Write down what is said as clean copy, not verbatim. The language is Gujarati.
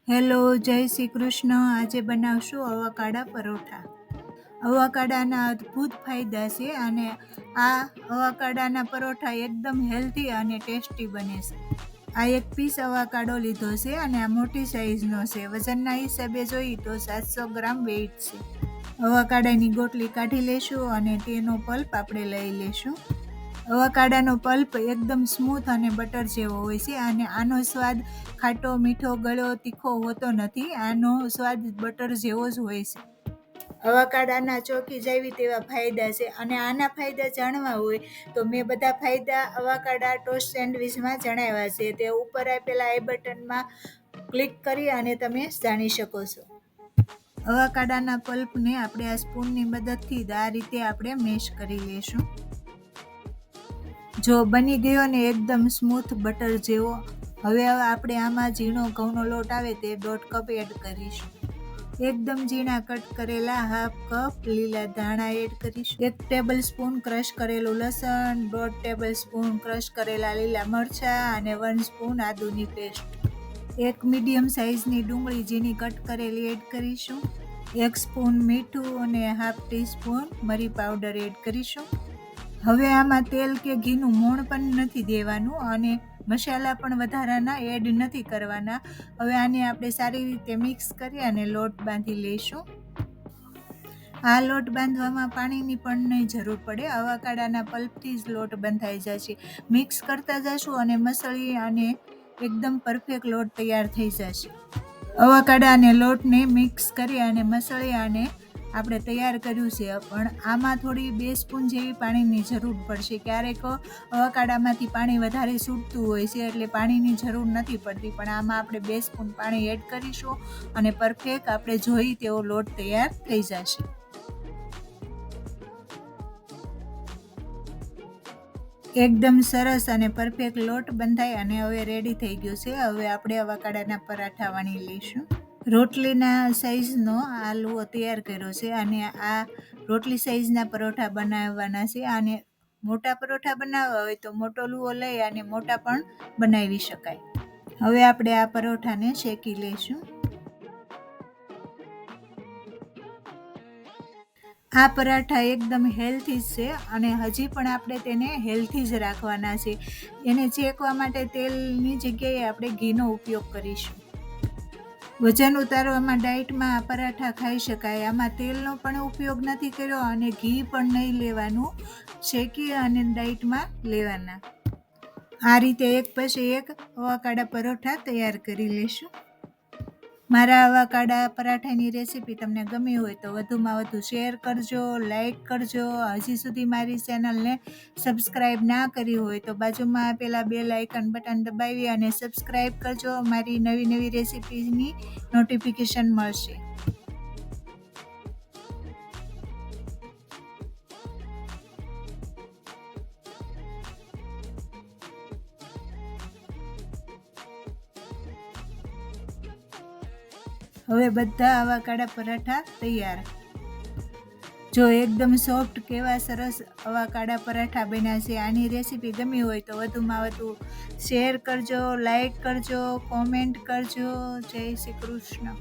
હેલો, જય શ્રી કૃષ્ણ. આજે બનાવશું અવાકાડા પરોઠા. અવાકાડાના અદ્ભુત ફાયદા છે અને આ અવાકાડાના પરોઠા એકદમ હેલ્ધી અને ટેસ્ટી બને છે. આ એક પીસ અવાકાડો લીધો છે અને આ મોટી સાઈઝનો છે. વજનના હિસાબે જોઈએ તો 700 ગ્રામ વેઇટ છે. અવાકાડાની ગોટલી કાઢી લેશું અને તેનો પલ્પ આપણે લઈ લેશું. અવાકાડાનો પલ્પ એકદમ સ્મૂથ અને બટર જેવો હોય છે અને આનો સ્વાદ ખાટો, મીઠો, ગળ્યો, તીખો હોતો નથી. આનો સ્વાદ બટર જેવો જ હોય છે. અવાકાડાના ચોકી જાય તેવા ફાયદા છે અને આના ફાયદા જાણવા હોય તો મેં બધા ફાયદા અવાકાડા ટોસ્ટ સેન્ડવિચમાં જણાવ્યા છે. તે ઉપર આપેલા આઈ બટનમાં ક્લિક કરી અને તમે જાણી શકો છો. અવાકાડાના પલ્પને આપણે આ સ્પૂનની મદદથી આ રીતે આપણે મેશ કરી લઈશું. જો બની ગયો ને એકદમ સ્મૂથ બટર જેવો. હવે આપણે આમાં ઝીણો ઘઉંનો લોટ આવે તે 1.5 કપ એડ કરીશું. એકદમ ઝીણા કટ કરેલા 1/2 કપ લીલા ધાણા એડ કરીશું. 1 ટેબલ સ્પૂન ક્રશ કરેલું લસણ, 1.5 ટેબલ સ્પૂન ક્રશ કરેલા લીલા મરચાં અને 1 સ્પૂન આદુની પેસ્ટ. 1 મીડિયમ સાઇઝની ડુંગળી ઝીણી કટ કરેલી એડ કરીશું. 1 સ્પૂન મીઠું અને 1/2 ટીસ્પૂન મરી પાવડર એડ કરીશું. હવે આમાં તેલ કે ઘીનું મોણ પણ નથી દેવાનું અને મસાલા પણ વધારાના એડ નથી કરવાના. હવે આને આપણે સારી રીતે મિક્સ કરી અને લોટ બાંધી લઈશું. આ લોટ બાંધવામાં પાણીની પણ નહીં જરૂર પડે. અવાકાડાના પલ્પથી જ લોટ બંધાઈ જશે. મિક્સ કરતા જશું અને મસળી અને એકદમ પરફેક્ટ લોટ તૈયાર થઈ જશે. અવાકાડા અને લોટને મિક્સ કરી અને મસળી અને આપણે તૈયાર કર્યું છે. પણ આમાં થોડી 2 સ્પૂન જેવી પાણીની જરૂર પડશે. ક્યારેક અવાકાડામાંથી પાણી વધારે છૂટતું હોય છે એટલે પાણીની જરૂર નથી પડતી, પણ આમાં આપણે 2 સ્પૂન પાણી એડ કરીશું અને પરફેક્ટ આપણે જોઈ તેવો લોટ તૈયાર થઈ જશે. એકદમ સરસ અને પરફેક્ટ લોટ બંધાય અને હવે રેડી થઈ ગયો છે. હવે આપણે અવાકાડાના પરાઠા વણી લઈશું. રોટલીના સાઈઝનો આ લુઓ તૈયાર કર્યો છે અને આ રોટલી સાઈઝના પરોઠા બનાવવાના છે. અને મોટા પરોઠા બનાવવા હોય તો મોટો લુઓ લઈ અને મોટા પણ બનાવી શકાય. હવે આપણે આ પરોઠાને શેકી લઈશું. આ પરાઠા એકદમ હેલ્ધી છે અને હજી પણ આપણે તેને હેલ્ધી જ રાખવાના છે. એને શેકવા માટે તેલની જગ્યાએ આપણે ઘીનો ઉપયોગ કરીશું. વજન ઉતારવામાં ડાયટમાં આ પરાઠા ખાઈ શકાય. આમાં તેલનો પણ ઉપયોગ નથી કર્યો અને ઘી પણ નહીં લેવાનું. શેકી અને ડાયટમાં લેવાના. આ રીતે એક પછી એક અવાકાડા પરોઠા તૈયાર કરી લઈશું. મારા અવાકાડા પરાઠાની રેસીપી તમને ગમી હોય તો વધુમાં વધુ શેર કરજો, લાઈક કરજો. હજી સુધી મારી ચેનલને સબસ્ક્રાઈબ ના કરી હોય તો બાજુમાં આપેલા બેલ આઇકન બટન દબાવી અને સબસ્ક્રાઈબ કરજો. મારી નવી નવી રેસીપીની નોટિફિકેશન મળશે. હવે બધા અવાકાડા પરાઠા તૈયાર. જો એકદમ સોફ્ટ કેવા સરસ અવાકાડા પરાઠા બન્યા છે. આની રેસીપી ગમી હોય તો વધુમાં વધુ શેર કરજો, લાઈક કરજો, કોમેન્ટ કરજો. જય શ્રી કૃષ્ણ.